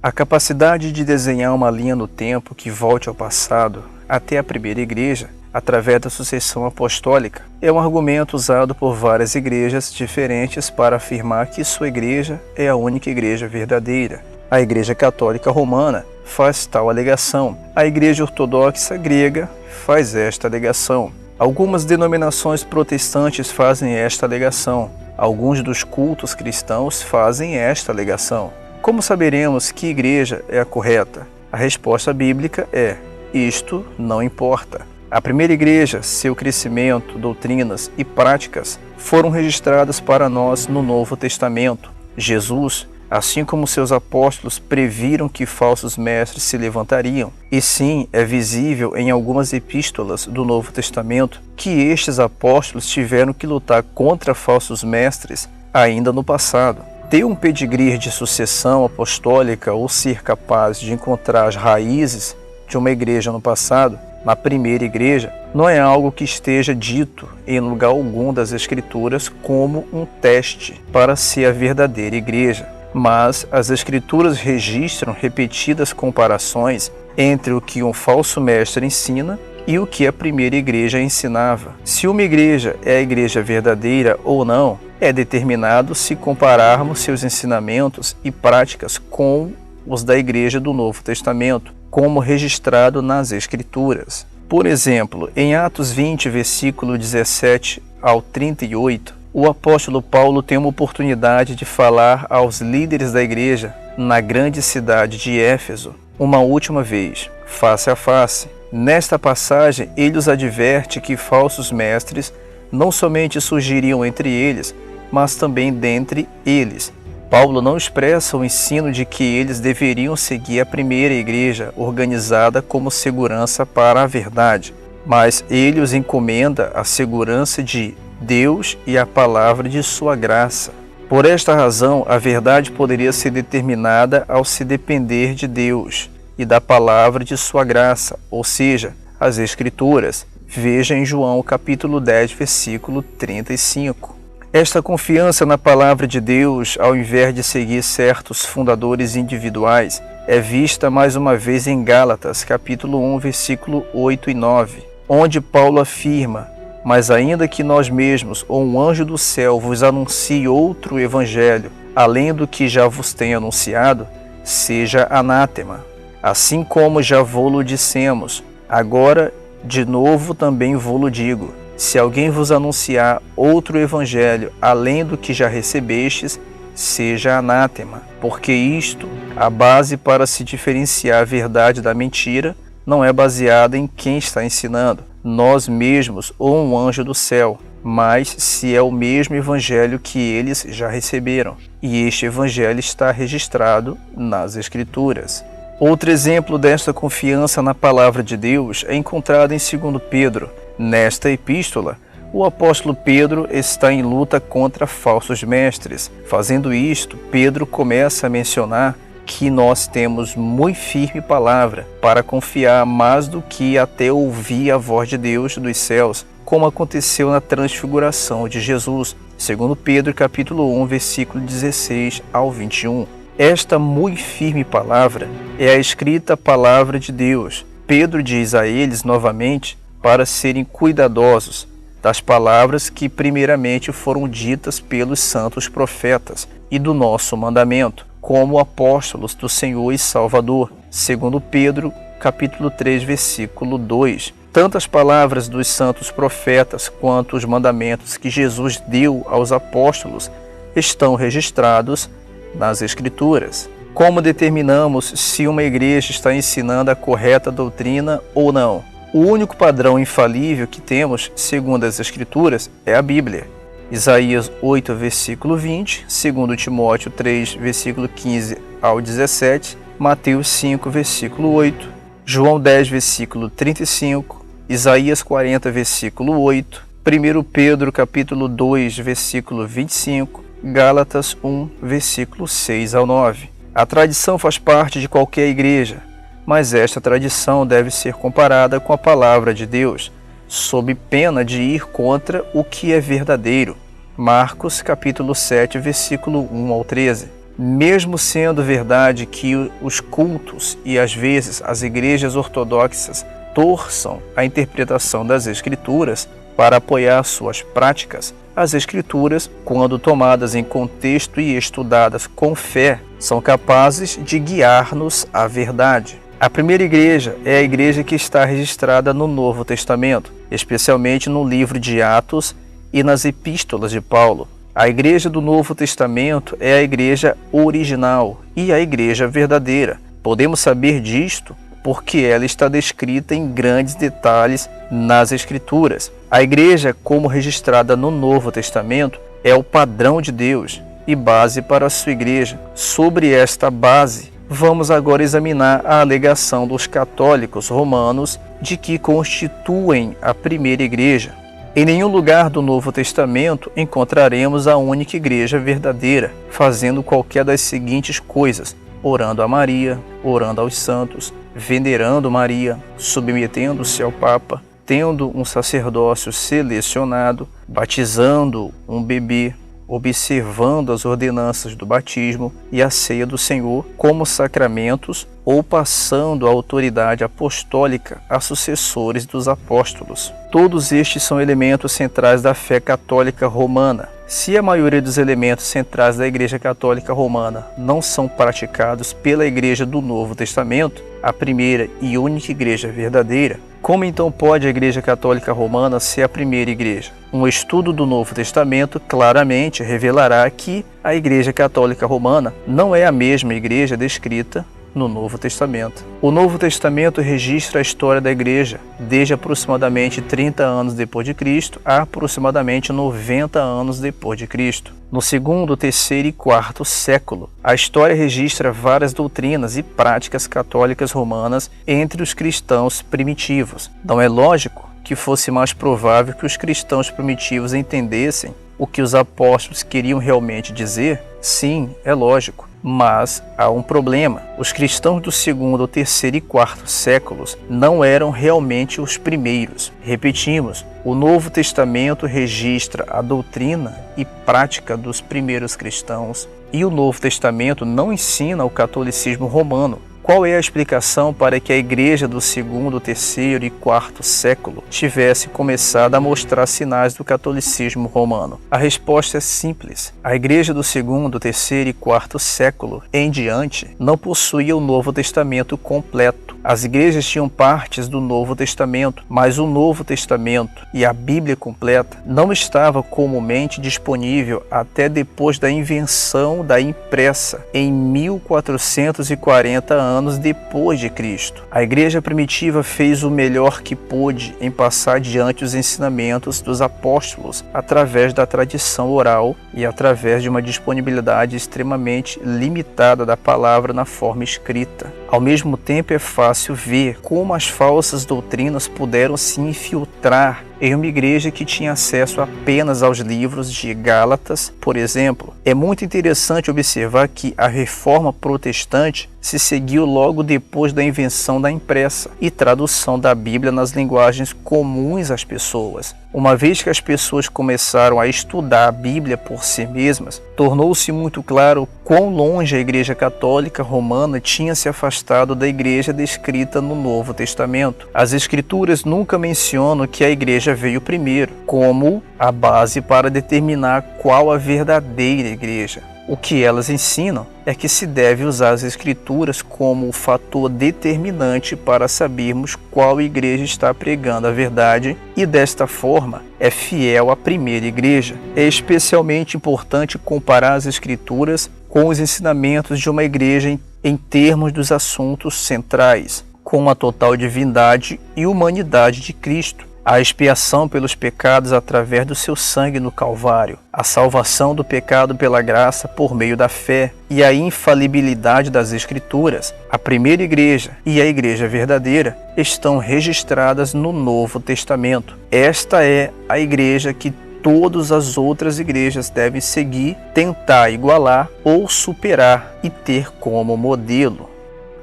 A capacidade de desenhar uma linha no tempo que volte ao passado, até a primeira igreja, através da sucessão apostólica, é um argumento usado por várias igrejas diferentes para afirmar que sua igreja é a única igreja verdadeira. A Igreja Católica Romana faz tal alegação. A Igreja Ortodoxa Grega faz esta alegação. Algumas denominações protestantes fazem esta alegação. Alguns dos cultos cristãos fazem esta alegação. Como saberemos que igreja é a correta? A resposta bíblica é: isto não importa. A primeira igreja, seu crescimento, doutrinas e práticas foram registradas para nós no Novo Testamento. Jesus, assim como seus apóstolos, previram que falsos mestres se levantariam. E sim, é visível em algumas epístolas do Novo Testamento que estes apóstolos tiveram que lutar contra falsos mestres ainda no passado. Ter um pedigree de sucessão apostólica ou ser capaz de encontrar as raízes de uma igreja no passado, na primeira igreja, não é algo que esteja dito em lugar algum das Escrituras como um teste para ser a verdadeira igreja. Mas as Escrituras registram repetidas comparações entre o que um falso mestre ensina e o que a primeira igreja ensinava. Se uma igreja é a igreja verdadeira ou não, é determinado se compararmos seus ensinamentos e práticas com os da igreja do Novo Testamento, como registrado nas Escrituras. Por exemplo, em Atos 20, versículo 17 ao 38, o apóstolo Paulo tem uma oportunidade de falar aos líderes da igreja na grande cidade de Éfeso uma última vez, face a face. Nesta passagem, ele os adverte que falsos mestres não somente surgiriam entre eles, mas também dentre eles. Paulo não expressa o ensino de que eles deveriam seguir a primeira igreja organizada como segurança para a verdade, mas ele os encomenda a segurança de Deus e a palavra de sua graça. Por esta razão, a verdade poderia ser determinada ao se depender de Deus e da palavra de sua graça, ou seja, as Escrituras. Veja em João capítulo 10, versículo 35. Esta confiança na palavra de Deus, ao invés de seguir certos fundadores individuais, é vista mais uma vez em Gálatas capítulo 1, versículo 8 e 9, onde Paulo afirma: mas ainda que nós mesmos ou um anjo do céu vos anuncie outro evangelho, além do que já vos tenho anunciado, seja anátema. Assim como já vô-lo dissemos, agora de novo também vô-lo digo: se alguém vos anunciar outro evangelho, além do que já recebestes, seja anátema. Porque isto, a base para se diferenciar a verdade da mentira, não é baseada em quem está ensinando, nós mesmos ou um anjo do céu, mas se é o mesmo evangelho que eles já receberam. E este evangelho está registrado nas Escrituras. Outro exemplo desta confiança na palavra de Deus é encontrado em 2 Pedro. Nesta epístola, o apóstolo Pedro está em luta contra falsos mestres. Fazendo isto, Pedro começa a mencionar que nós temos muito firme palavra para confiar mais do que até ouvir a voz de Deus dos céus, como aconteceu na transfiguração de Jesus. 2 Pedro capítulo 1, versículo 16 ao 21. Esta muito firme palavra é a escrita palavra de Deus. Pedro diz a eles novamente para serem cuidadosos das palavras que primeiramente foram ditas pelos santos profetas e do nosso mandamento, como apóstolos do Senhor e Salvador. 2 Pedro, capítulo 3, versículo 2. Tanto as palavras dos santos profetas quanto os mandamentos que Jesus deu aos apóstolos estão registrados nas Escrituras. Como determinamos se uma igreja está ensinando a correta doutrina ou não? O único padrão infalível que temos, segundo as Escrituras, é a Bíblia. Isaías 8, versículo 20, 2 Timóteo 3, versículo 15 ao 17, Mateus 5, versículo 8, João 10, versículo 35, Isaías 40, versículo 8, 1 Pedro capítulo 2, versículo 25, Gálatas 1, versículo 6 ao 9. A tradição faz parte de qualquer igreja, mas esta tradição deve ser comparada com a palavra de Deus, sob pena de ir contra o que é verdadeiro. Marcos capítulo 7, versículo 1 ao 13. Mesmo sendo verdade que os cultos e às vezes as igrejas ortodoxas torçam a interpretação das Escrituras para apoiar suas práticas, as Escrituras, quando tomadas em contexto e estudadas com fé, são capazes de guiar-nos à verdade. A primeira igreja é a igreja que está registrada no Novo Testamento, especialmente no livro de Atos e nas epístolas de Paulo. A igreja do Novo Testamento é a igreja original e a igreja verdadeira. Podemos saber disto porque ela está descrita em grandes detalhes nas Escrituras. A igreja, como registrada no Novo Testamento, é o padrão de Deus e base para a sua igreja. Sobre esta base, vamos agora examinar a alegação dos católicos romanos de que constituem a primeira igreja. Em nenhum lugar do Novo Testamento encontraremos a única igreja verdadeira, fazendo qualquer das seguintes coisas: orando a Maria, orando aos santos, venerando Maria, submetendo-se ao Papa, tendo um sacerdócio selecionado, batizando um bebê, observando as ordenanças do batismo e a ceia do Senhor como sacramentos ou passando a autoridade apostólica a sucessores dos apóstolos. Todos estes são elementos centrais da fé católica romana. Se a maioria dos elementos centrais da Igreja Católica Romana não são praticados pela Igreja do Novo Testamento, a primeira e única igreja verdadeira, como então pode a Igreja Católica Romana ser a primeira igreja? Um estudo do Novo Testamento claramente revelará que a Igreja Católica Romana não é a mesma igreja descrita no Novo Testamento. O Novo Testamento registra a história da igreja desde aproximadamente 30 anos depois de Cristo a aproximadamente 90 anos depois de Cristo. No segundo, terceiro e quarto século, a história registra várias doutrinas e práticas católicas romanas entre os cristãos primitivos. Não é lógico que fosse mais provável que os cristãos primitivos entendessem o que os apóstolos queriam realmente dizer? Sim, é lógico. Mas há um problema. Os cristãos do segundo, terceiro e quarto séculos não eram realmente os primeiros. Repetimos, o Novo Testamento registra a doutrina e prática dos primeiros cristãos e o Novo Testamento não ensina o catolicismo romano. Qual é a explicação para que a igreja do segundo, terceiro e quarto século tivesse começado a mostrar sinais do catolicismo romano? A resposta é simples. A igreja do segundo, terceiro e quarto século em diante não possuía o Novo Testamento completo. As igrejas tinham partes do Novo Testamento, mas o Novo Testamento e a Bíblia completa não estava comumente disponível até depois da invenção da impressa, em 1440 anos depois de Cristo. A igreja primitiva fez o melhor que pôde em passar adiante os ensinamentos dos apóstolos através da tradição oral e através de uma disponibilidade extremamente limitada da palavra na forma escrita. Ao mesmo tempo, é fácil ver como as falsas doutrinas puderam se infiltrar em uma igreja que tinha acesso apenas aos livros de Gálatas, por exemplo. É muito interessante observar que a reforma protestante se seguiu logo depois da invenção da impressa e tradução da Bíblia nas linguagens comuns às pessoas. Uma vez que as pessoas começaram a estudar a Bíblia por si mesmas, tornou-se muito claro quão longe a Igreja Católica Romana tinha se afastado da igreja descrita no Novo Testamento. As Escrituras nunca mencionam que a igreja veio primeiro, como a base para determinar qual a verdadeira igreja. O que elas ensinam é que se deve usar as Escrituras como o fator determinante para sabermos qual igreja está pregando a verdade e, desta forma, é fiel à primeira igreja. É especialmente importante comparar as Escrituras com os ensinamentos de uma igreja em termos dos assuntos centrais, com a total divindade e humanidade de Cristo, a expiação pelos pecados através do seu sangue no Calvário, a salvação do pecado pela graça por meio da fé e a infalibilidade das Escrituras. A primeira igreja e a igreja verdadeira estão registradas no Novo Testamento. Esta é a igreja que todas as outras igrejas devem seguir, tentar igualar ou superar e ter como modelo.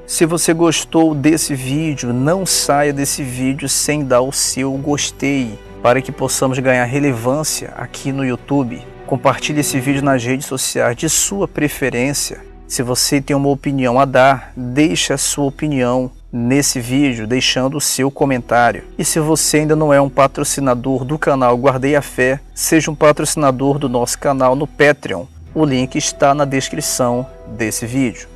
Se você gostou desse vídeo, não saia desse vídeo sem dar o seu gostei, para que possamos ganhar relevância aqui no YouTube. Compartilhe esse vídeo nas redes sociais de sua preferência. Se você tem uma opinião a dar, deixe a sua opinião nesse vídeo, deixando o seu comentário. E se você ainda não é um patrocinador do canal Guardei a Fé, seja um patrocinador do nosso canal no Patreon. O link está na descrição desse vídeo.